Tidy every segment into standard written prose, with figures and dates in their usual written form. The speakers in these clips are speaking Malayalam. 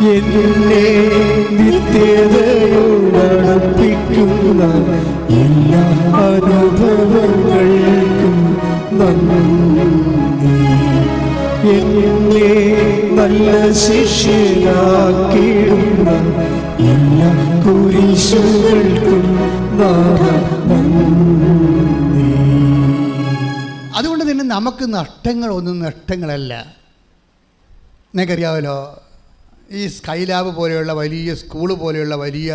എന്നെ നിത്യതയോടടുപ്പിക്കുന്ന എല്ലാ അനുഭവങ്ങൾക്കും നന്ദി. എന്നെ നല്ല ശിഷ്യനാക്കിയിടുന്ന എല്ലാ കുരിശുകൾക്കും നന്ദി. അതുകൊണ്ട് തന്നെ നമുക്ക് നഷ്ടങ്ങളൊന്നും നഷ്ടങ്ങളല്ല. നിങ്ങൾക്കറിയാമല്ലോ, ഈ സ്കൈലാബ് പോലെയുള്ള വലിയ സ്കൂള് പോലെയുള്ള വലിയ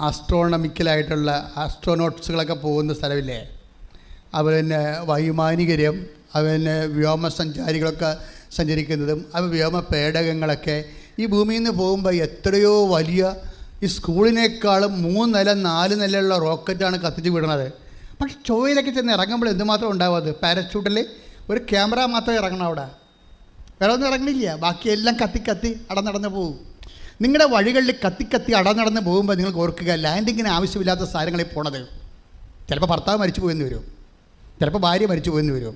ആസ്ട്രോണമിക്കലായിട്ടുള്ള ആസ്ട്രോനോട്ട്സുകളൊക്കെ പോകുന്ന സ്ഥലമില്ലേ, അതുപോലെ വൈമാനികരും അതുപോലെ വ്യോമസഞ്ചാരികളൊക്കെ സഞ്ചരിക്കുന്നതും വ്യോമ പേടകങ്ങളൊക്കെ ഈ ഭൂമിയിൽ നിന്ന് പോകുമ്പോൾ എത്രയോ വലിയ ഈ സ്കൂളിനേക്കാളും 3 നില 4 നിലയുള്ള റോക്കറ്റാണ് കത്തിച്ച് വിടുന്നത്. പക്ഷെ ചൊവ്വയിലൊക്കെ ചെന്ന് ഇറങ്ങുമ്പോൾ എന്തുമാത്രം ഉണ്ടാവും? അത് പാരച്യൂട്ടിൽ ഒരു ക്യാമറ മാത്രമേ ഇറങ്ങണം, അവിടെ വേറെ ഒന്നും ഇറങ്ങണില്ല. ബാക്കിയെല്ലാം കത്തി അടന്നടന്ന് പോകും. നിങ്ങളുടെ വഴികളിൽ കത്തി അടന്നടന്ന് പോകുമ്പോൾ നിങ്ങൾക്ക് ഓർക്കുക, ലാൻഡിങ്ങിന് ആവശ്യമില്ലാത്ത സ്ഥലങ്ങളിൽ പോണത്. ചിലപ്പോൾ ഭർത്താവ് മരിച്ചു പോയെന്ന് വരും, ചിലപ്പോൾ ഭാര്യ മരിച്ചു പോയെന്ന് വരും,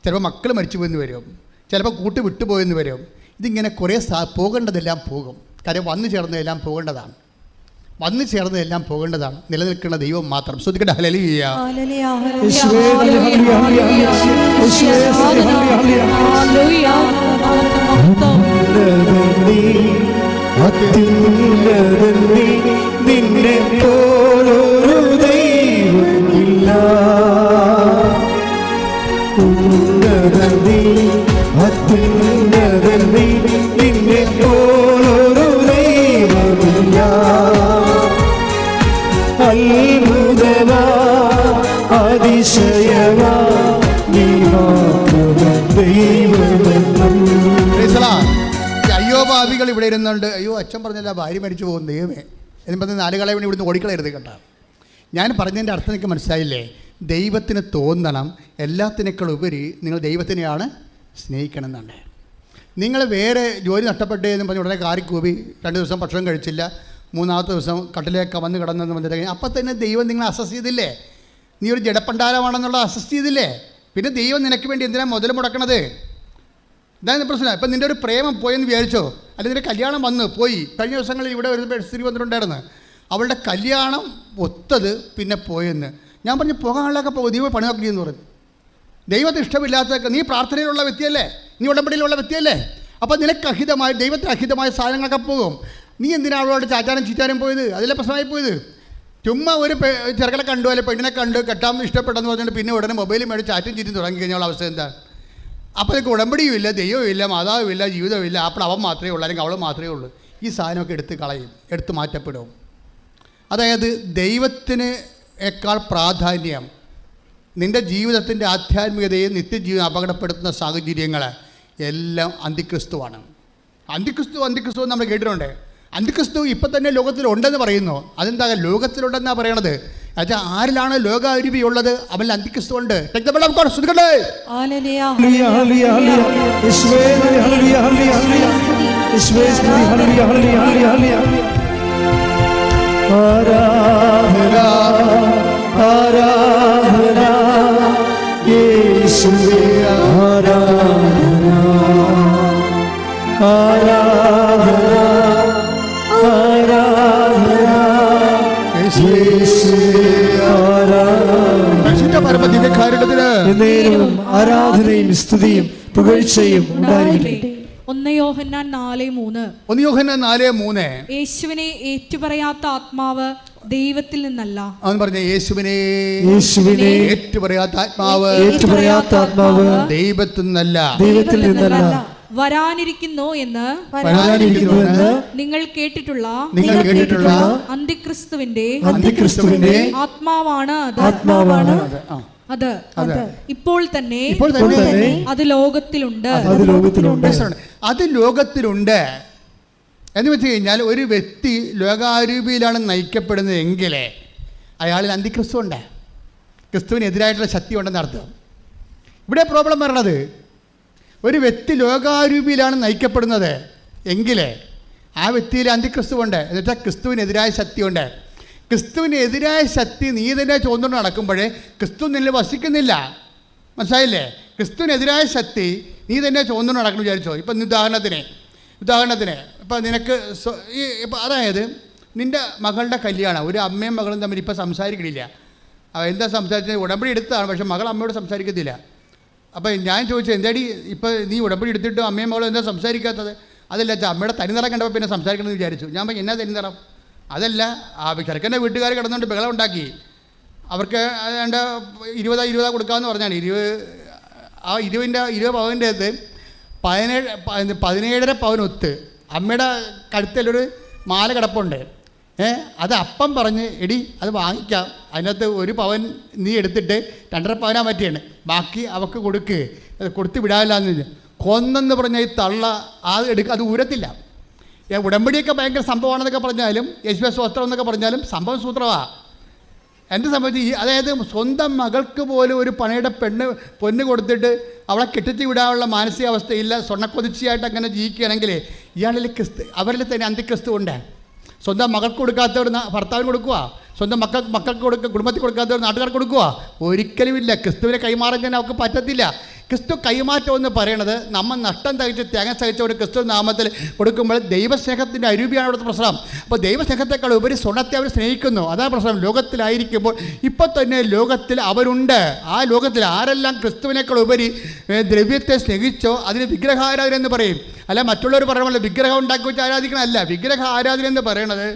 ചിലപ്പോൾ മക്കൾ മരിച്ചു പോയെന്ന് വരും, ചിലപ്പോൾ കൂട്ട് വിട്ടുപോയെന്ന് വരും. ഇതിങ്ങനെ കുറേ പോകേണ്ടതെല്ലാം പോകും. കാര്യം വന്നു ചേർന്നതെല്ലാം പോകേണ്ടതാണ്, വന്നു ചേർന്നതെല്ലാം പോകേണ്ടതാണ്. നിലനിൽക്കുന്ന ദൈവം മാത്രം. ശ്രദ്ധിക്കട്ടെ. ഹല്ലേലൂയ. നിന്നെ പോലൊരു ദൈവമില്ല. നിന്നെ പോലൊരു ദൈവമില്ല. അത്ഭുതമാ അതിശയമാ നീ മാത്രം ദൈവമെന്നും. അയ്യോപാവികൾ ഇവിടെ ഇരുന്നുണ്ട്. അയ്യോ അച്ഛൻ പറഞ്ഞല്ല ഭാര്യ മരിച്ചു പോകും, ദൈവമേ എന്ന് പറഞ്ഞ് 4 കളെ വേണ്ടി ഇവിടുന്ന് ഓടിക്കളയരുത് കേട്ടോ. ഞാൻ പറഞ്ഞതിൻ്റെ അർത്ഥം നിങ്ങൾക്ക് മനസ്സിലായില്ലേ? ദൈവത്തിന് തോന്നണം എല്ലാത്തിനേക്കാൾ ഉപരി നിങ്ങൾ ദൈവത്തിനെയാണ് സ്നേഹിക്കണം എന്നുണ്ട്. നിങ്ങൾ വേറെ ജോലി നഷ്ടപ്പെട്ടേ എന്ന് പറഞ്ഞ് ഉടനെ കാറിക്കൂപി 2 ദിവസം ഭക്ഷണം കഴിച്ചില്ല, 3-ാമത്തെ ദിവസം കട്ടിലേക്ക് വന്ന് കിടന്നെന്ന് പറഞ്ഞിട്ട് അപ്പം തന്നെ ദൈവം നിങ്ങളെ അസസ് ചെയ്തില്ലേ? നീ ഒരു ജഡപ്പണ്ടാരമാണെന്നുള്ളത് അസസ് ചെയ്തില്ലേ? പിന്നെ ദൈവം നിനക്ക് വേണ്ടി എന്തിനാണ് മുതൽ മുടക്കണത്? ഇതാണ് പ്രശ്നം. ഇപ്പം നിൻ്റെ ഒരു പ്രേമം പോയെന്ന് വിചാരിച്ചോ, അല്ലെങ്കിൽ നിൻ്റെ കല്യാണം പോയി. കഴിഞ്ഞ ദിവസങ്ങളിൽ ഇവിടെ ഒരു സ്ത്രീ വന്നിട്ടുണ്ടായിരുന്നു, അവളുടെ കല്യാണം ഒത്തത് പിന്നെ പോയെന്ന്. ഞാൻ പറഞ്ഞു പോകാനുള്ളതൊക്കെ പോകും, ദൈവം പണി നോക്കി എന്ന് പറഞ്ഞു. ദൈവത്തിന് ഇഷ്ടമില്ലാത്തതൊക്കെ, നീ പ്രാർത്ഥനയിലുള്ള വ്യക്തിയല്ലേ, നീ ഉടമ്പടിയിലുള്ള വ്യക്തിയല്ലേ, അപ്പോൾ നിനക്ക് അഹിതമായ ദൈവത്തിന് അഹിതമായ സാധനങ്ങളൊക്കെ പോകും. നീ എന്തിനാണ് അവളോട് ചാറ്റാനും ചീറ്റാനും പോയത്? അതിലെ പ്രശ്നമായി പോയത്. ചുമ്മാ ഒരു ചെറുക്കനെ കണ്ടു അല്ലെ പെണ്ണിനെ കണ്ട് കെട്ടാമെന്ന് ഇഷ്ടപ്പെട്ടെന്ന് പറഞ്ഞിട്ട് പിന്നെ ഉടനെ മൊബൈലും മേടിച്ച് ചാറ്റും ചീറ്റും തുടങ്ങി കഴിഞ്ഞാൽ അവസ്ഥ എന്താ? അപ്പോൾ എനിക്ക് ഉടമ്പടിയും ഇല്ല, ദൈവവും ഇല്ല, മാതാവും ഇല്ല, ജീവിതവും ഇല്ല. അപ്പോൾ അവൻ മാത്രമേ ഉള്ളൂ, അല്ലെങ്കിൽ അവൾ മാത്രമേ ഉള്ളൂ. ഈ സാധനമൊക്കെ എടുത്ത് കളയും, എടുത്ത് മാറ്റപ്പെടും. അതായത് ദൈവത്തിനേക്കാൾ പ്രാധാന്യം നിൻ്റെ ജീവിതത്തിൻ്റെ ആധ്യാത്മികതയെ നിത്യജീവിതം അപകടപ്പെടുത്തുന്ന സാഹചര്യങ്ങൾ എല്ലാം അന്തിക്രിസ്തുവാണ്. അന്തിക്രിസ്തു നമ്മൾ കേട്ടിട്ടുണ്ട്. അന്തിക്രിസ്തു ഇപ്പം തന്നെ ലോകത്തിലുണ്ടെന്ന് പറയുന്നു. അതെന്താ ലോകത്തിലുണ്ടെന്നാണ് പറയണത്? എന്നുവെച്ചാൽ ആരിലാണ് ലോകാരൂപിയുള്ളത്? അവൻ അന്തിക്രിസ്തു ഉണ്ട്. ആരാധനയും സ്തുതിയും പുകഴ്ചയും ഉണ്ടായിരിക്കട്ടെ. 1 യോഹന്നാൻ 4:3 യേശുവിനെ ഏറ്റുപറയാത്ത ആത്മാവ് ദൈവത്തിൽ നിന്നല്ല. അവൻ പറഞ്ഞ യേശുവിനെ ഏറ്റുപറയാത്ത ആത്മാവ് ദൈവത്തിൽ നിന്നല്ല. വരാനിരിക്കുന്നു എന്ന് നിങ്ങൾ കേട്ടിട്ടുള്ള അന്തിക്രിസ്തുവിന്റെ ആത്മാവാണ് അത് ഇപ്പോൾ തന്നെ അത് ലോകത്തിലുണ്ട്. അത് ലോകത്തിലുണ്ട് എന്ന് വെച്ച് കഴിഞ്ഞാൽ ഒരു വ്യക്തി ലോകാരൂപിയിലാണ് നയിക്കപ്പെടുന്നത് എങ്കിൽ അയാളിൽ അന്തിക്രിസ്തു ഉണ്ട്, ക്രിസ്തുവിനെതിരായിട്ടുള്ള ശക്തി ഉണ്ടെന്ന് അർത്ഥം. ഇവിടെ പ്രോബ്ലം വരണത് ഒരു വ്യക്തി ലോകാരൂപിയിലാണ് നയിക്കപ്പെടുന്നത് എങ്കിൽ ആ വ്യക്തിയിൽ അന്തിക്രിസ്തുവുണ്ട്. എന്നുവെച്ചാൽ ക്രിസ്തുവിനെതിരായ ശക്തിയുണ്ട്. ക്രിസ്തുവിനെതിരായ ശക്തി നീ തന്നെ ചോദിച്ചുകൊണ്ട് നടക്കുമ്പോഴേ ക്രിസ്തു നിന്നിൽ വസിക്കുന്നില്ല. മനസ്സിലായില്ലേ? ക്രിസ്തുവിനെതിരായ ശക്തി നീ തന്നെ ചോദിച്ചുകൊണ്ട് നടക്കണം വിചാരിച്ചോ. ഇപ്പം ഉദാഹരണത്തിന് ഇപ്പം ഇപ്പം നിനക്ക് ഇപ്പം അതായത് നിൻ്റെ മകളുടെ കല്യാണം, ഒരു അമ്മയും മകളും തമ്മിൽ ഇപ്പം സംസാരിക്കണില്ല. എന്താ സംസാരിച്ചത്? ഉടമ്പടി എടുത്തതാണ്, പക്ഷേ മകൾ അമ്മയോട് സംസാരിക്കത്തില്ല. അപ്പോൾ ഞാൻ ചോദിച്ചത്, എന്താടി ഇപ്പോൾ നീ ഉടമ്പടി എടുത്തിട്ടും അമ്മയും മകളും എന്താ സംസാരിക്കാത്തത്? അതല്ല അച്ഛാ, അമ്മയുടെ തനിനിറം കണ്ടപ്പോൾ പിന്നെ സംസാരിക്കണമെന്ന് വിചാരിച്ചു. ഞാൻ പറഞ്ഞു, എന്നാ തനിനിറം? അതല്ല, ചെറുക്കൻ്റെ വീട്ടുകാർ കിടന്നുകൊണ്ട് ബഹളം ഉണ്ടാക്കി. അവർക്ക് ഏതാണ്ട് 20 കൊടുക്കാമെന്ന് പറഞ്ഞാണ്. 20 പവൻ്റെ അകത്ത് 17.5 പവനൊത്ത് അമ്മയുടെ കഴുത്തിലൊരു മാല കിടപ്പുണ്ട്. അത് അപ്പം പറഞ്ഞ്, എടി അത് വാങ്ങിക്കാം, അതിനകത്ത് 1 പവൻ നീ എടുത്തിട്ട് 2.5 പവനാൻ പറ്റിയാണ്, ബാക്കി അവൾക്ക് കൊടുത്ത് വിടാനില്ലാന്ന് കൊന്നെന്ന് പറഞ്ഞ ഈ തള്ള അത് ഊരത്തില്ല. ഉടമ്പടിയൊക്കെ ഭയങ്കര സംഭവമാണെന്നൊക്കെ പറഞ്ഞാലും, യേശുവേ സ്വസ്ത്രം എന്നൊക്കെ പറഞ്ഞാലും സംഭവം സൂത്രമാണ്. എൻ്റെ സംബന്ധിച്ച് അതായത് സ്വന്തം മകൾക്ക് പോലും ഒരു പണിയുടെ പൊന്ന് കൊടുത്തിട്ട് അവളെ കെട്ടിച്ച് വിടാനുള്ള മാനസികാവസ്ഥയില്ല, സ്വർണ്ണക്കൊതിച്ചിയായിട്ട് അങ്ങനെ ജീവിക്കുകയാണെങ്കിൽ ഇയാളിൽ അവരിൽ തന്നെ അന്തിക്രിസ്തു ഉണ്ട്. സ്വന്തം മകൾക്ക് കൊടുക്കാത്തവർ ഭർത്താവിന് കൊടുക്കുക, സ്വന്തം മക്കൾക്ക് കുടുംബത്തിൽ കൊടുക്കാത്തവർ നാട്ടുകാർക്ക് കൊടുക്കുക. ഒരിക്കലുമില്ല. ക്രിസ്തുവിനെ കൈമാറാൻ അവർക്ക് പറ്റത്തില്ല. ക്രിസ്തു കൈമാറ്റം എന്ന് പറയണത് നമ്മൾ നഷ്ടം സഹിച്ച് തേങ്ങ സഹിച്ച ഒരു ക്രിസ്തു നാമത്തിൽ കൊടുക്കുമ്പോൾ ദൈവസ്നേഹത്തിൻ്റെ അരൂപിയാണ് അവിടുത്തെ പ്രശ്നം. അപ്പോൾ ദൈവസ്നേഹത്തെക്കാൾ ഉപരി സ്വർണ്ണത്തെ അവർ സ്നേഹിക്കുന്നു, അതാണ് പ്രശ്നം. ലോകത്തിലായിരിക്കുമ്പോൾ ഇപ്പോൾ തന്നെ ലോകത്തിൽ അവരുണ്ട്. ആ ലോകത്തിൽ ആരെല്ലാം ക്രിസ്തുവിനേക്കാൾ ഉപരി ദ്രവ്യത്തെ സ്നേഹിച്ചോ അതിന് വിഗ്രഹാരാധന എന്ന് പറയും. അല്ല, മറ്റുള്ളവർ പറയണമല്ലോ വിഗ്രഹം ഉണ്ടാക്കി വെച്ച് ആരാധിക്കണമല്ല. വിഗ്രഹ ആരാധന എന്ന് പറയണത്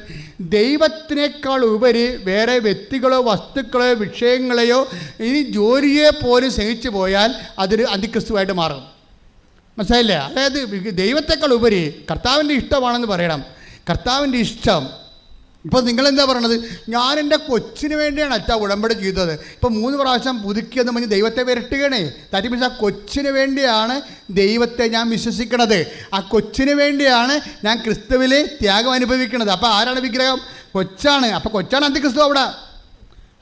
ദൈവത്തിനേക്കാൾ ഉപരി വേറെ വ്യക്തികളോ വസ്തുക്കളോ വിഷയങ്ങളെയോ ഇനി ജോലിയെ പോലും സ്നേഹിച്ചു പോയാൽ അതൊരു അന്തിക്രിസ്തുവായിട്ട് മാറും. മനസ്സിലായില്ലേ? അതായത് ദൈവത്തെക്കാൾ ഉപരി കർത്താവിൻ്റെ ഇഷ്ടമാണെന്ന് പറയണം. കർത്താവിൻ്റെ ഇഷ്ടം. ഇപ്പോൾ നിങ്ങളെന്താ പറയണത്? ഞാൻ എൻ്റെ കൊച്ചിന് വേണ്ടിയാണ് അച്ഛാ ഉടമ്പടി ചെയ്തത്. ഇപ്പോൾ 3 പ്രാവശ്യം പുതുക്കിയെന്ന് പറഞ്ഞ് ദൈവത്തെ വിരട്ടുകയാണേ. ദാറ്റ് മീൻസ് ആ കൊച്ചിന് വേണ്ടിയാണ് ദൈവത്തെ ഞാൻ വിശ്വസിക്കണത്. ആ കൊച്ചിന് വേണ്ടിയാണ് ഞാൻ ക്രിസ്തുവിൽ ത്യാഗം അനുഭവിക്കുന്നത്. അപ്പോൾ ആരാണ് വിഗ്രഹം? കൊച്ചാണ്. അപ്പോൾ കൊച്ചാണ് അന്തിക്രിസ്തു അവിടെ.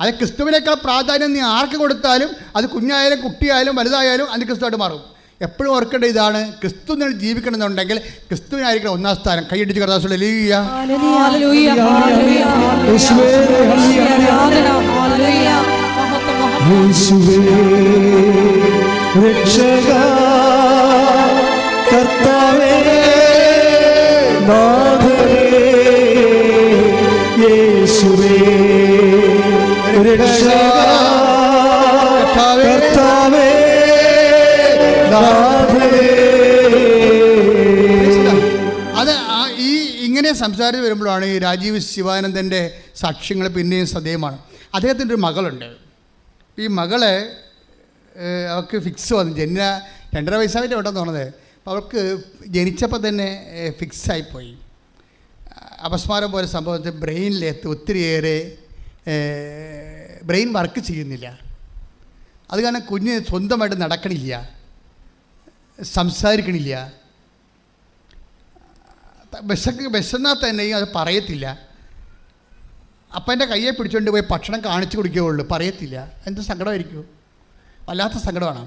അത് ക്രിസ്തുവിനേക്കാൾ പ്രാധാന്യം നീ ആർക്ക് കൊടുത്താലും, അത് കുഞ്ഞായാലും കുട്ടിയായാലും വലുതായാലും അന്തിക്രിസ്തുവായിട്ട് മാറും. എപ്പോഴും ഓർക്കേണ്ട ഇതാണ്, ക്രിസ്തു നിങ്ങൾ ജീവിക്കണമെന്നുണ്ടെങ്കിൽ ക്രിസ്തുവിനായിരിക്കണം 1-ാം സ്ഥാനം. കൈയടിച്ച് കർത്താവേ ഹല്ലേലൂയ. രക്ഷക കർത്താവേ നാഥനേ യേശുവേ രക്ഷക കർത്താവേ അത് ഇങ്ങനെ സംസാരിച്ച് വരുമ്പോഴാണ് ഈ രാജീവ് ശിവാനന്ദൻ്റെ സാക്ഷ്യങ്ങൾ പിന്നെയും ശ്രദ്ധേയമാണ്. അദ്ദേഹത്തിൻ്റെ ഒരു മകളുണ്ട്. ഈ മകളെ അവൾക്ക് ഫിക്സ് വന്നു. 2.5 വയസ്സായിട്ട് ഉണ്ടെന്ന് തോന്നുന്നത്. അപ്പോൾ അവൾക്ക് ജനിച്ചപ്പോൾ തന്നെ ഫിക്സായിപ്പോയി. അപസ്മാരം പോലെ സംഭവത്തിൽ ബ്രെയിനിലെത്തി ഒത്തിരിയേറെ ബ്രെയിൻ വർക്ക് ചെയ്യുന്നില്ല. അത് കാരണം കുഞ്ഞ് സ്വന്തമായിട്ട് നടക്കണില്ല, സംസാരിക്കണില്ല. വിശന്നാൽ തന്നെയും അത് പറയത്തില്ല. അപ്പൻ്റെ കയ്യെ പിടിച്ചുകൊണ്ട് പോയി ഭക്ഷണം കാണിച്ചു കൊടുക്കുകയുള്ളൂ, പറയത്തില്ല. എന്ത് സങ്കടമായിരിക്കും, വല്ലാത്ത സങ്കടമാണ്.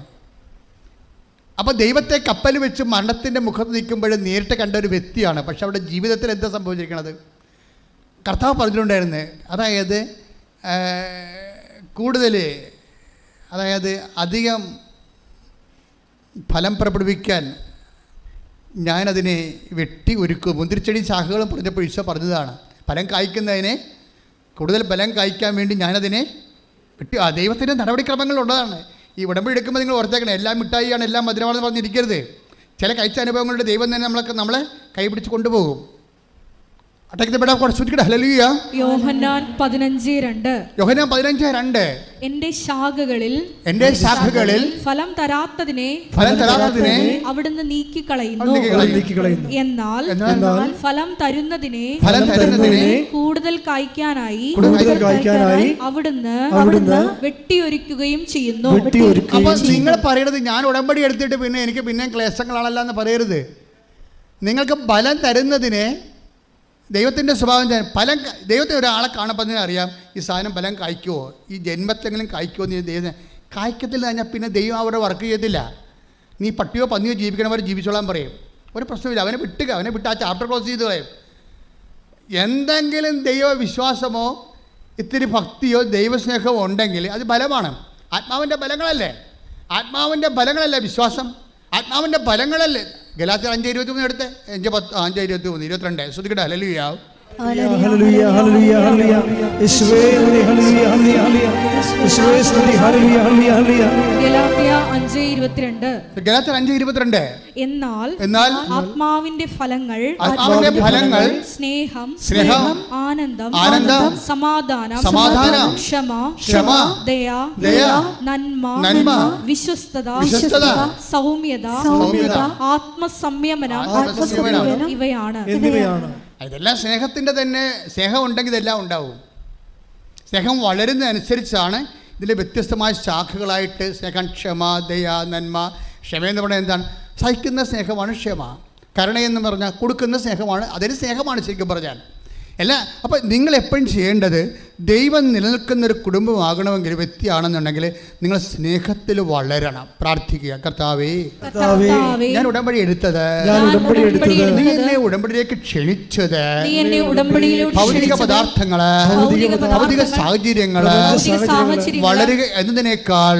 അപ്പോൾ ദൈവത്തെ കപ്പൽ വെച്ച് മരണത്തിൻ്റെ മുഖത്ത് നിൽക്കുമ്പോൾ നേരിട്ട് കണ്ട ഒരു വ്യക്തിയാണ്. പക്ഷെ അവിടെ ജീവിതത്തിൽ എന്താ സംഭവിച്ചിരിക്കണത്? കർത്താവ് പറഞ്ഞിട്ടുണ്ടായിരുന്നു, അതായത് കൂടുതൽ അധികം ഫലം പ്രകടിപ്പിക്കാൻ ഞാനതിനെ വെട്ടി ഒരുക്കും. മുന്തിരിച്ചെടി ശാഖകളും പറഞ്ഞപ്പോൾ ഈശോ പറഞ്ഞതാണ്, ഫലം കായ്ക്കുന്നതിനെ കൂടുതൽ ഫലം കായ്ക്കാൻ വേണ്ടി ഞാനതിനെ വെട്ടി. ദൈവത്തിൻ്റെ നടപടിക്രമങ്ങളുള്ളതാണ്. ഈ ഉടമ്പടി എടുക്കുമ്പോൾ നിങ്ങൾ ഓർത്തേക്കണം, എല്ലാം മിഠായിയാണ്, എല്ലാം മധുരമാണെന്ന് പറഞ്ഞിരിക്കരുത്. ചില കഴിച്ച അനുഭവങ്ങളുടെ ദൈവം തന്നെ നമ്മളെ കൈപിടിച്ച് കൊണ്ടുപോകും. യോഹന്നാൻ 15:2 എന്റെ ശാഖകളിൽ ഫലം തരാത്തതിനെ അവിടുന്ന് നീക്കിക്കളയുന്നു. എന്നാൽ ഫലം തരുന്നതിനെ കൂടുതൽ കായ്ക്കാനായി അവിടുന്ന് വെട്ടിയൊരുക്കുകയും ചെയ്യുന്നു. അപ്പൊ നിങ്ങൾ പറയണത് ഞാൻ ഉടമ്പടി എടുത്തിട്ട് പിന്നെ എനിക്ക് പിന്നെ ക്ലേശങ്ങളാണല്ലോ എന്ന് പറയരുത്. നിങ്ങൾക്ക് ഫലം തരുന്നതിനെ ദൈവത്തിൻ്റെ സ്വഭാവം ഫലം ദൈവത്തെ ഒരാളെ കാണുമ്പോൾ തന്നെ അറിയാം ഈ സാധനം ഫലം കായ്ക്കുമോ, ഈ ജന്മത്തെങ്കിലും കായ്ക്കുമോ എന്ന് ദൈവം കായ്ക്കത്തില്ല കഴിഞ്ഞാൽ പിന്നെ ദൈവം അവരെ വർക്ക് ചെയ്യത്തില്ല. നീ പട്ടിയോ പന്നിയോ ജീവിക്കണവരെ ജീവിച്ചോളാൻ പറയും, ഒരു പ്രശ്നമില്ല. അവനെ വിട്ട് ആ ചാപ്റ്റർ ക്ലോസ് ചെയ്ത് കളയും. എന്തെങ്കിലും ദൈവവിശ്വാസമോ ഇത്തിരി ഭക്തിയോ ദൈവസ്നേഹമോ ഉണ്ടെങ്കിൽ അത് ബലമാണ്. ആത്മാവിൻ്റെ ബലങ്ങളല്ലേ വിശ്വാസം, ആത്മാവിൻ്റെ ബലങ്ങളല്ലേ ഗലാത്യർ 5:23 എടുത്ത് 5:23 22 ശ്രദ്ധിക്കട്ടെ. ഹല്ലേലൂയ. ഹല്ലേലൂയ ഹല്ലേലൂയ ഹല്ലേലൂയ യേശുവേ നന്ദി. ഹല്ലേലൂയ ഹല്ലേലൂയ ഹല്ലേലൂയ യേശുവേ സ്തുതി. Hallelujah hallelujah hallelujah. ഗലാത്യ 5:22. ഗലാത്യർ 5:22 എന്നാൽ ആത്മാവിന്റെ ഫലങ്ങൾ സ്നേഹം, ആനന്ദം, സമാധാനം, ക്ഷമ, ദയ, നന്മ, വിശ്വസ്തത, സൗമ്യത, ആത്മസംയമനം ഇവയാണ്. ഇതെല്ലാം സ്നേഹത്തിൻ്റെ തന്നെ. സ്നേഹം ഉണ്ടെങ്കിൽ ഇതെല്ലാം ഉണ്ടാവും. സ്നേഹം വളരുന്നതനുസരിച്ചാണ് ഇതിലെ വ്യത്യസ്തമായ ശാഖകളായിട്ട് സ്നേഹം, ക്ഷമ, ദയ, നന്മ. ക്ഷമയെന്ന് പറഞ്ഞാൽ എന്താണ്? സഹിക്കുന്ന സ്നേഹമാണ് ക്ഷമ. കരുണയെന്ന് പറഞ്ഞാൽ കൊടുക്കുന്ന സ്നേഹമാണ്. അതൊരു സ്നേഹമാണ് ശരിക്കും പറഞ്ഞാൽ. അല്ല, അപ്പം നിങ്ങൾ എപ്പോഴും ചെയ്യേണ്ടത്, ദൈവം നിലനിൽക്കുന്നൊരു കുടുംബമാകണമെങ്കിൽ, വ്യക്തിയാണെന്നുണ്ടെങ്കിൽ നിങ്ങൾ സ്നേഹത്തിൽ വളരണം. പ്രാർത്ഥിക്കുക, കർത്താവേ ഞാൻ ഉടമ്പടി എടുത്തത്, നീ എന്നെ ഉടമ്പടിയിലേക്ക് ക്ഷണിച്ചത് ഭൗതിക പദാർത്ഥങ്ങള്, ഭൗതിക സാഹചര്യങ്ങള് വളരുക എന്നതിനേക്കാൾ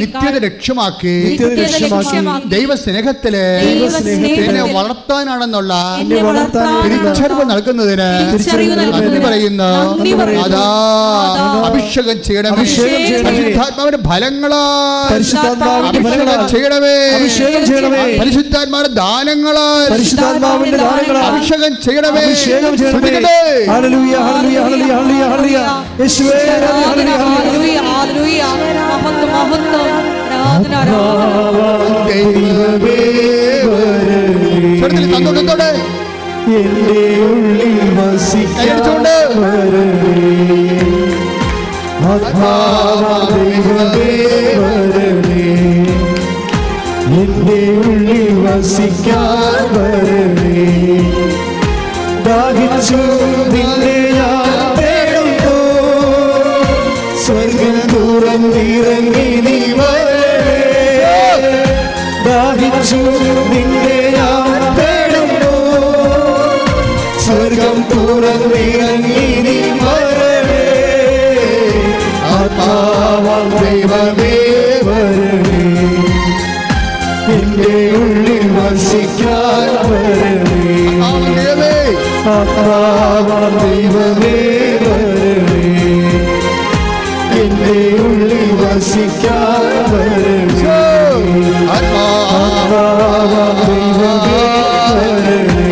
നിത്യത ലക്ഷ്യമാക്കി ദൈവ സ്നേഹത്തില് എന്നെ വളർത്താനാണെന്നുള്ള തിരിച്ചറിവ് നൽകുന്നതിന് നന്ദി പറയുന്നു. അതാ അഭിഷേകം ചെയ്യണമേ. പരിശുദ്ധാത്മാവിന്റെ ഫലങ്ങളാൽ ചെയ്യണമേ. പരിശുദ്ധാത്മാവിന്റെ ദാനങ്ങളാൽ അഭിഷേകം ചെയ്യണമേ. ഹല്ലേലൂയ ഹല്ലേലൂയ ഹല്ലേലൂയ ഹല്ലേലൂയ യേശുവേ ഹല്ലേലൂയ ഹല്ലേലൂയ സന്തോഷത്തോടെ എന്റെ ഉള്ളിൽ വസിക്കണമേ. ആത്മാവേ വരണേ, എന്റെ ഉള്ളിൽ വസിക്കാൻ വരണേ. ദാഹിച്ചു നിന്നെ ഞാൻ തേടുന്നു, സ്വർഗ്ഗം തുറന്നിറങ്ങി നീ വരണേ. ദാഹിച്ചു നിന്നെ ഞാൻ തേടുന്നു, സ്വർഗം തുറന്നിറങ്ങി നീ വരണേ. ആത്മാവാം ദൈവമേ വരണേ, എന്റെ ഉള്ളിൽ വസിക്കാൻ വരണേ. ആത്മാവാം ദൈവമേ വരണേ, എന്റെ ഉള്ളിൽ വസിക്കാൻ വരണേ. ആത്മാവാം ദൈവമേ വരണേ.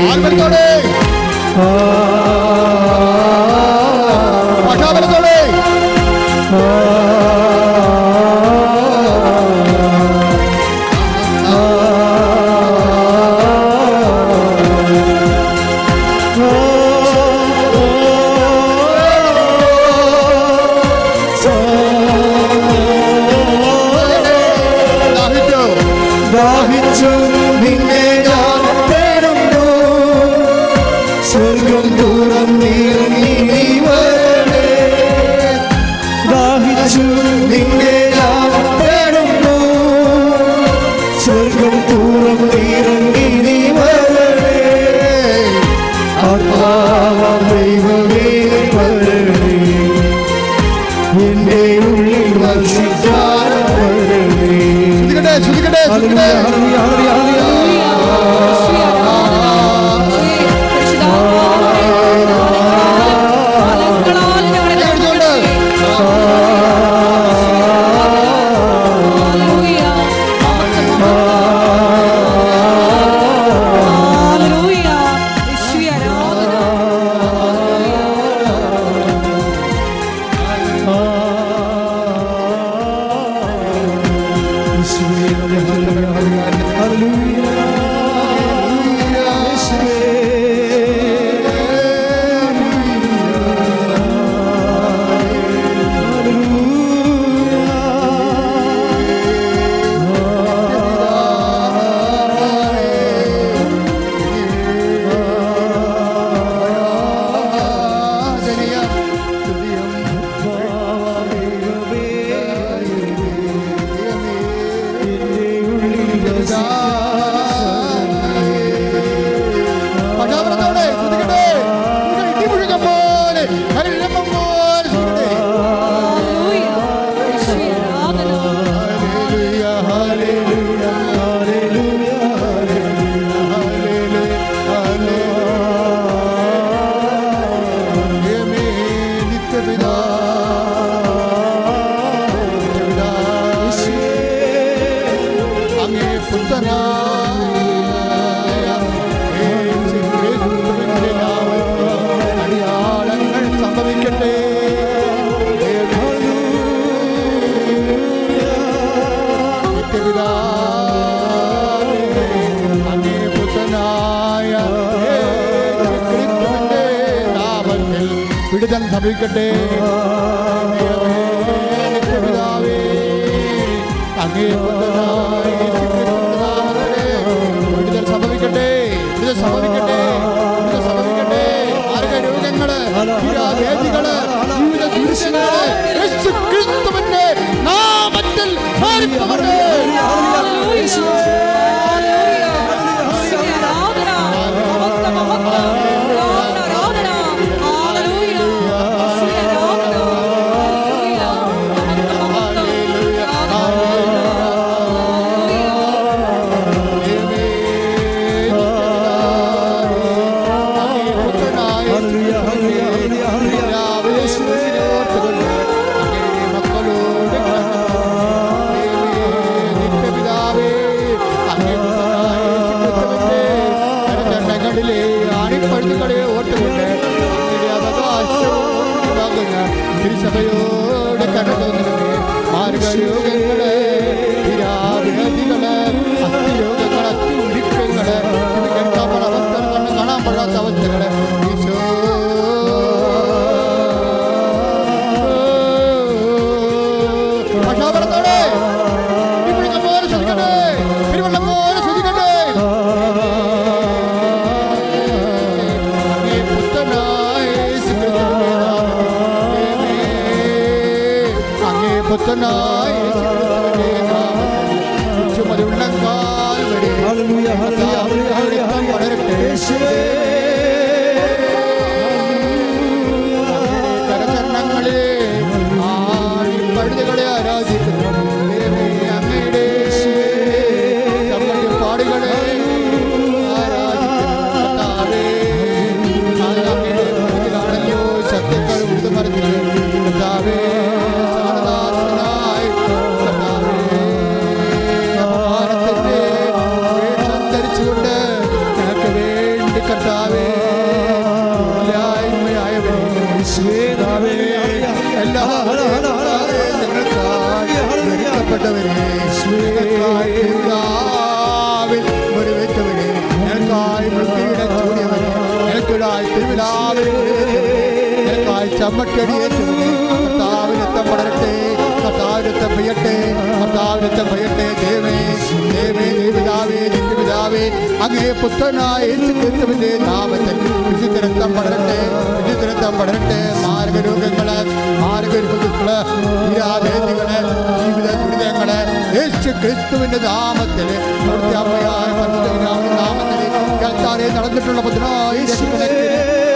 ദാഹിച്ചു നിന്നെ ഞാൻ തേടുന്നു, സ്വർഗം തുറന്നിറങ്ങി നീ വരണേ. ദാഹിച്ചു നിന്നെ ഞാൻ തേടുന്നു, സ്വർഗം തുറന്നിറങ്ങി നീ വരണേ. ആത്മാവാം ദൈവമേ വരണേ, എന്റെ ഉള്ളിൽ വസിക്കാൻ വരണേ. ഹല്ലേലൂയ ഹല്ലേലൂയ ഹല്ലേലൂയ വിടുതൽ സംഭവിക്കട്ടെ. പിതാവേ, അങ്ങേ പുത്രനായ യേശുക്രിസ്തുവിന്റെ നാമത്തിലെ വിടുതൽ സംഭവിക്കട്ടെ, വിടുതൽ സംഭവിക്കട്ടെ, വിടുതൽ സംഭവിക്കട്ടെ. മാർഗരോഗങ്ങള്, വേദികള്, ജീവിത ദുരിതങ്ങള് യേശുക്രിസ്തുവിന്റെ നാമത്തിൽ മാറിപ്പോകട്ടെ. തിരുസഭയോട് കടന്നുവന്നേ. മാർഗരോഗങ്ങള്, വിരാവേദികള്, അസ്ഥിരോഗങ്ങള്, അസ്ഥിഉരുക്കങ്ങള്, കേൾക്കാനുള്ള അവസ്ഥകൾ, കാണാൻ പാടാത്ത അവസ്ഥകള് ഈശോ ഭക്ഷാപരത്തോടെ പോലെ ശ്രദ്ധിക്കട്ടെ, തിരുവള്ളം പോലെ ശ്രദ്ധിക്കട്ടെ. പുത്രനായ ചുമതുള്ളങ്കാൽ വരെ വളരട്ടെ. കരചരണങ്ങളെ പഴുതുകളെ ആരാധിക്കുന്നു. അങ്ങയുടെ പാടുകളെ ആരാധിക്കുന്നു. സത്യങ്ങൾ ഉഴുതുമറിഞ്ഞത് കർത്താവേ, കർത്താവേ, പ്പെട്ടവരെ, മുറിവേറ്റവരെ, എനിക്കായി മൃത്യുവിടെ ചൂടിയവരെ, എനിക്കിടായി തിരുവിലാവിൽ എനിക്കായി ചമ്മട്ടടിയേറ്റവരെ, കർത്താവിനത്തം പടരട്ടെ, കർത്താവിനത്തം പെയ്യട്ടെ, കർത്താവിനത്തം പെയ്യട്ടെ. ദേവേ, ദേവേ, ദേവിതാവേ, നിത്യപിതാവേ, അങ്ങേ പുത്രനായ യേശുക്രിസ്തുവിന്റെ നാമത്തിൽ വിശുദ്ധരക്തം പടരട്ടെ, വിശുദ്ധരക്തം പടരട്ടെ. മാർഗരോഗങ്ങള്, മാർഗരോഗങ്ങള്, വിരാവേദികള്, ജീവിത ദുരിതങ്ങള് യേശുക്രിസ്തുവിന്റെ നാമത്തിൽ അമ്മയായ നാമത്തിൽ കർത്താവേ നടന്നിട്ടുള്ള പുത്രനായ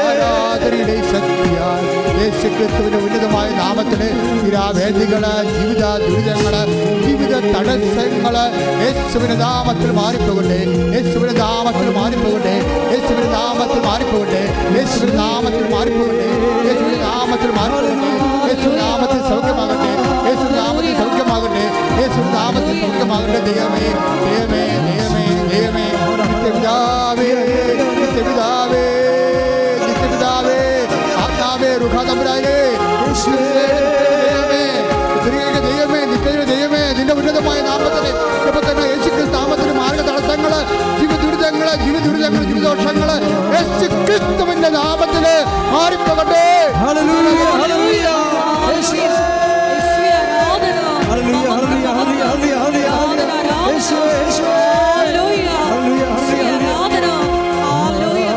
ആരാധനയുടെ ശക്തിയാൽ യേശുക്രിസ്തുവിന്റെ ഉന്നതമായ നാമത്തില് വിരാവേദികള്, ജീവിത ദുരിതങ്ങള്, ജീവിത തടസ്സങ്ങള് യേശുവിന്റെ നാമത്തിൽ മാറിപ്പോകട്ടെ, യേശുവിന്റെ നാമത്തിൽ മാറിപ്പോകട്ടെ, യേശുവിന്റെ നാമത്തിൽ മാറിപ്പോകട്ടെ, യേശുവിന്റെ നാമത്തിൽ മാറിപ്പോകട്ടെ, യേശുവിന്റെ നാമത്തിൽ മാറിപ്പോകട്ടെ, യേശുവിന്റെ നാമത്തിൽ സൗഖ്യമാകട്ടെ, യേശുവിന്റെ നാമത്തിൽ സൗഖ്യമാകട്ടെ, യേശുവിന്റെ നാമത്തിൽ സൗഖ്യമാകട്ടെ. ദൈവമേ, ദൈവമേ, ദൈവമേ, ദൈവമേ, നിത്യപിതാവേ, നിത്യപിതാവേ, നിത്യപിതാവേ, ആത്മാവേ, റുഖാതമ്പുരാനേ, ദൈവമേ, നിത്യയുടെ ദൈവമേ, നിന്റെ ഉന്നതമായ നാമത്തിന് ഇപ്പൊ തന്നെ യേശുക്രിസ്തു നാമത്തിന് മാർഗ തടസ്സങ്ങള്, ജീവിതദുരിതങ്ങള്, ജീവിതദുരിതങ്ങള്, ജീവിതദോഷങ്ങള് യേശുക്രിസ്തുവിന്റെ നാമത്തില് മാറിപ്പോകട്ടെ. ഹല്ലേലൂയ, ഹല്ലേലൂയ, യേശുവേ, ഹല്ലേലൂയ, ഹല്ലേലൂയ, ഹല്ലേലൂയ, ഹല്ലേലൂയ, യേശുവേ, യേശുവേ, ഹല്ലേലൂയ, ഹല്ലേലൂയ, ഹല്ലേലൂയ,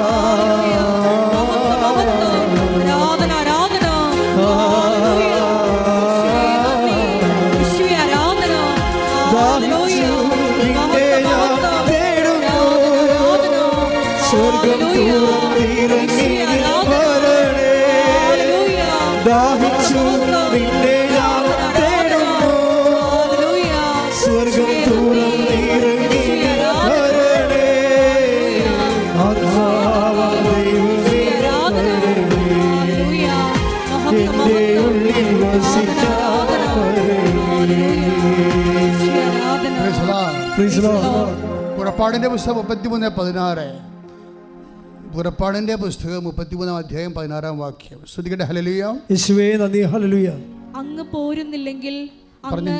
സ്വർഗം തുറന്നിറങ്ങി വരണേ, ദാഹിച്ചു നിന്നെ ഞാൻ തേടുന്നു, സ്വർഗം തുറന്നിറങ്ങി വരണേ, ആത്മാവാം ദൈവമേ വരണേ, എന്റെ ഉള്ളിൽ വസിക്കാൻ വരണേ. പുറപ്പാടിന്റെ പുസ്തകം 33:16. പുറപ്പാടിന്റെ പുസ്തകം 33:16 ശ്രദ്ധിക്കട്ടെ. ഹല്ലേലൂയ, യേശുവേ നന്ദി, ഹല്ലേലൂയ. അങ്ങ് പോരുന്നില്ലെങ്കിൽ അങ്ങ്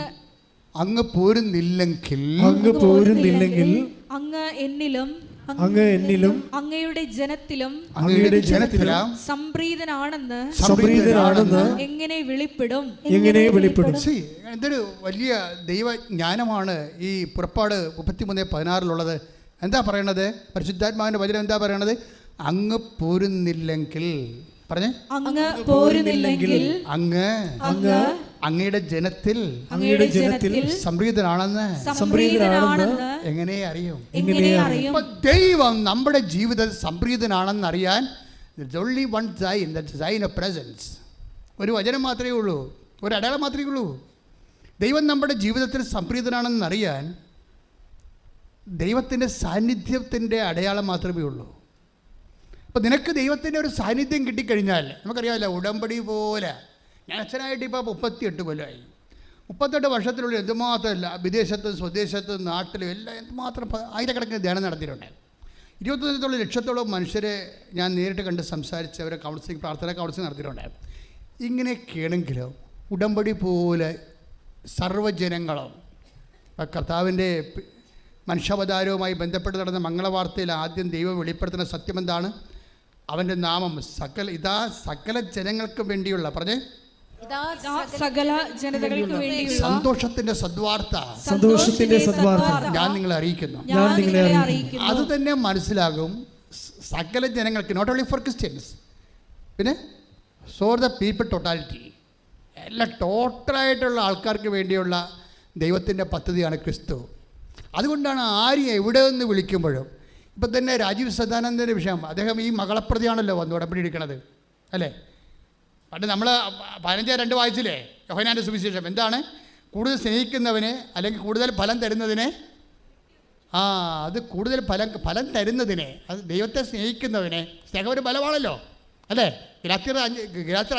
പോരുന്നില്ലെങ്കിൽ അങ്ങ് എന്നിലും അങ്ങ് എന്നിലും അങ്ങയുടെ ജനത്തിലും സംപ്രീതനാണെന്ന് എങ്ങനെ വെളിപ്പെടും. എന്തൊരു വലിയ ദൈവജ്ഞാനമാണ് ഈ പുറപ്പാട് 33:16 എന്താ പറയണത്? പരിശുദ്ധാത്മാവിന്റെ വചനം എന്താ പറയണത്? അങ്ങ് പോരുന്നില്ലെങ്കിൽ പറഞ്ഞേ, അങ്ങ് പോരുന്നില്ലെങ്കിൽ അങ്ങ് അങ്ങയുടെ ജനത്തിൽ സംപ്രീതനാണെന്ന് എങ്ങനെ അറിയും? ദൈവം നമ്മുടെ ജീവിതത്തിൽ സംപ്രീതനാണെന്ന് അറിയാൻ only one sign, that sign of presence. ഒരു വചനം മാത്രമേ ഉള്ളൂ, ഒരു അടയാളം മാത്രമേ ഉള്ളൂ. ദൈവം നമ്മുടെ ജീവിതത്തിൽ സംപ്രീതനാണെന്ന് അറിയാൻ ദൈവത്തിൻ്റെ സാന്നിധ്യത്തിൻ്റെ അടയാളം മാത്രമേ ഉള്ളൂ. അപ്പോൾ നിനക്ക് ദൈവത്തിൻ്റെ ഒരു സാന്നിധ്യം കിട്ടിക്കഴിഞ്ഞാൽ നമുക്കറിയാമല്ലോ, ഉടമ്പടി പോലെ. ഞാൻ അച്ഛനായിട്ട് ഇപ്പോൾ 38 കൊല്ലമായി. 38 വർഷത്തിനുള്ളിൽ എന്തുമാത്രമല്ല വിദേശത്തും സ്വദേശത്തും നാട്ടിലും എല്ലാം എന്തുമാത്രം ആയിരക്കണക്കിന് ധ്യാനം നടത്തിയിട്ടുണ്ട്. 21 ലക്ഷത്തോളം മനുഷ്യരെ ഞാൻ നേരിട്ട് കണ്ട് സംസാരിച്ച് അവരെ കൗൺസിലിംഗ്, പ്രാർത്ഥന കൗൺസിലിംഗ് നടത്തിയിട്ടുണ്ട്. ഇങ്ങനെയൊക്കെയാണെങ്കിലും ഉടമ്പടി പോലെ സർവ്വജനങ്ങളും കർത്താവിൻ്റെ മനുഷ്യാവതാരവുമായി ബന്ധപ്പെട്ട് നടന്ന മംഗളവാർത്തയിൽ ആദ്യം ദൈവം വെളിപ്പെടുത്തുന്ന സത്യം എന്താണ്? അവൻ്റെ നാമം സകല ജനങ്ങൾക്ക് വേണ്ടിയുള്ള പറഞ്ഞേ സകല ജനതകൾക്ക് വേണ്ടിയുള്ള സന്തോഷത്തിന്റെ സദ്വാർത്ത ഞാൻ നിങ്ങളെ അറിയിക്കുന്നു. അത് തന്നെ മനസ്സിലാകും സകല ജനങ്ങൾക്ക്, നോട്ട് ഓൺലി ഫോർ ക്രിസ്ത്യൻസ്, പിന്നെ ഫോർ ദ പീപ്പിൾ ടോട്ടാലിറ്റി, എല്ലാ ടോട്ടലായിട്ടുള്ള ആൾക്കാർക്ക് വേണ്ടിയുള്ള ദൈവത്തിൻ്റെ പദ്ധതിയാണ് ക്രിസ്തു. അതുകൊണ്ടാണ് ആരും എവിടെ നിന്ന് വിളിക്കുമ്പോഴും, ഇപ്പം തന്നെ രാജീവ് സദാനന്ദൻ്റെ വിഷയം, അദ്ദേഹം ഈ മകളപ്രതിയാണല്ലോ വന്ന് ഉടമ്പടി എടുക്കണത് അല്ലേ? പണ്ട് നമ്മൾ 15:2 വായിച്ചില്ലേ യോഹന്നാൻ്റെ സുവിശേഷം? എന്താണ്? കൂടുതൽ സ്നേഹിക്കുന്നവനെ അല്ലെങ്കിൽ കൂടുതൽ ഫലം തരുന്നതിനെ, അത് കൂടുതൽ ഫലം തരുന്നതിനെ, അത് ദൈവത്തെ സ്നേഹിക്കുന്നവനെ. സ്നേഹം ഒരു ബലമാണല്ലോ അല്ലേ? ഗലാത്യർ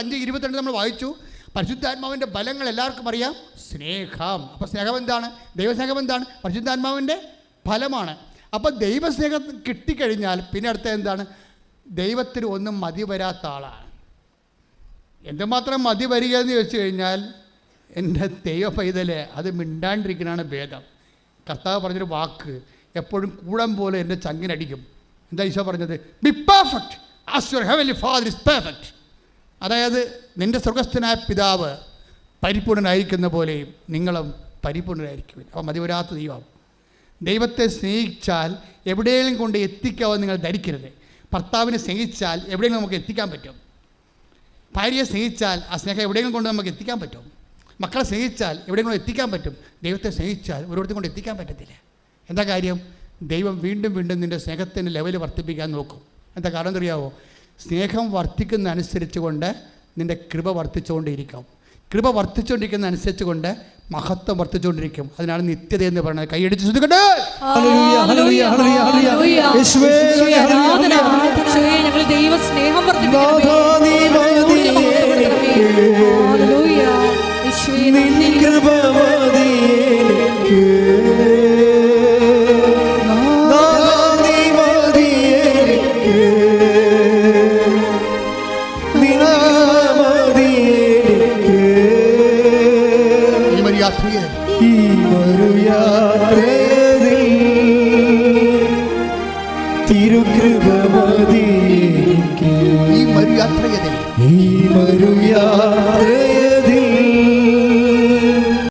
5:22 നമ്മൾ വായിച്ചു. പരിശുദ്ധാത്മാവിൻ്റെ ഫലങ്ങൾ എല്ലാവർക്കും അറിയാം. സ്നേഹം. അപ്പോൾ സ്നേഹം എന്താണ്? ദൈവസ്നേഹം എന്താണ്? പരിശുദ്ധാത്മാവിൻ്റെ ഫലമാണ്. അപ്പോൾ ദൈവസ്നേഹം കിട്ടിക്കഴിഞ്ഞാൽ പിന്നെ അടുത്ത എന്താണ്? ദൈവത്തിന് ഒന്നും മതി വരാത്ത ആളാണ്. എന്തുമാത്രം മതി വരിക എന്ന് ചോദിച്ചു കഴിഞ്ഞാൽ എൻ്റെ ദൈവ പൈതലെ അത് മിണ്ടാണ്ടിരിക്കണതാണ് ഭേദം. കർത്താവ് പറഞ്ഞൊരു വാക്ക് എപ്പോഴും കൂടം പോലെ എൻ്റെ ചങ്കിനടിക്കും. എന്താ ഈശോ പറഞ്ഞത്? B perfect as your heavenly father is perfect. അതായത് നിൻ്റെ സ്വർഗസ്ഥനായ പിതാവ് പരിപൂർണനായിരിക്കുന്ന പോലെയും നിങ്ങളും പരിപൂർണരായിരിക്കും. അപ്പോൾ മതി വരാത്ത ദൈവം. ദൈവത്തെ സ്നേഹിച്ചാൽ എവിടെയെങ്കിലും കൊണ്ട് എത്തിക്കാമെന്ന് നിങ്ങൾ ധരിക്കരുത്. ഭർത്താവിനെ സ്നേഹിച്ചാൽ എവിടെയെങ്കിലും നമുക്ക് എത്തിക്കാൻ പറ്റും. ഭാര്യയെ സ്നേഹിച്ചാൽ ആ സ്നേഹം എവിടെയെങ്കിലും കൊണ്ട് നമുക്ക് എത്തിക്കാൻ പറ്റും. മക്കളെ സ്നേഹിച്ചാൽ എവിടെയെങ്കിലും എത്തിക്കാൻ പറ്റും. ദൈവത്തെ സ്നേഹിച്ചാൽ ഒരിടത്തും കൊണ്ട് എത്തിക്കാൻ പറ്റത്തില്ല. എന്താ കാര്യം? ദൈവം വീണ്ടും വീണ്ടും നിൻ്റെ സ്നേഹത്തിൻ്റെ ലെവൽ വർദ്ധിപ്പിക്കാൻ നോക്കും. എന്താ കാരണം എന്നറിയാവോ? സ്നേഹം വർദ്ധിക്കുന്ന അനുസരിച്ച് കൊണ്ട് നിൻ്റെ കൃപ വർദ്ധിച്ചുകൊണ്ടിരിക്കും. കൃപ വർദ്ധിച്ചുകൊണ്ടിരിക്കുന്ന അനുസരിച്ച് കൊണ്ട് മഹത്വം വർദ്ധിച്ചുകൊണ്ടിരിക്കും. അതിനാണ് നിത്യത എന്ന് പറയുന്നത്. കൈയടിച്ച് ശ്രദ്ധിക്കട്ടെ. ഞങ്ങൾ ദൈവ സ്നേഹം തിരുകൃപമതി ഈ മരുയാത്രയിൽ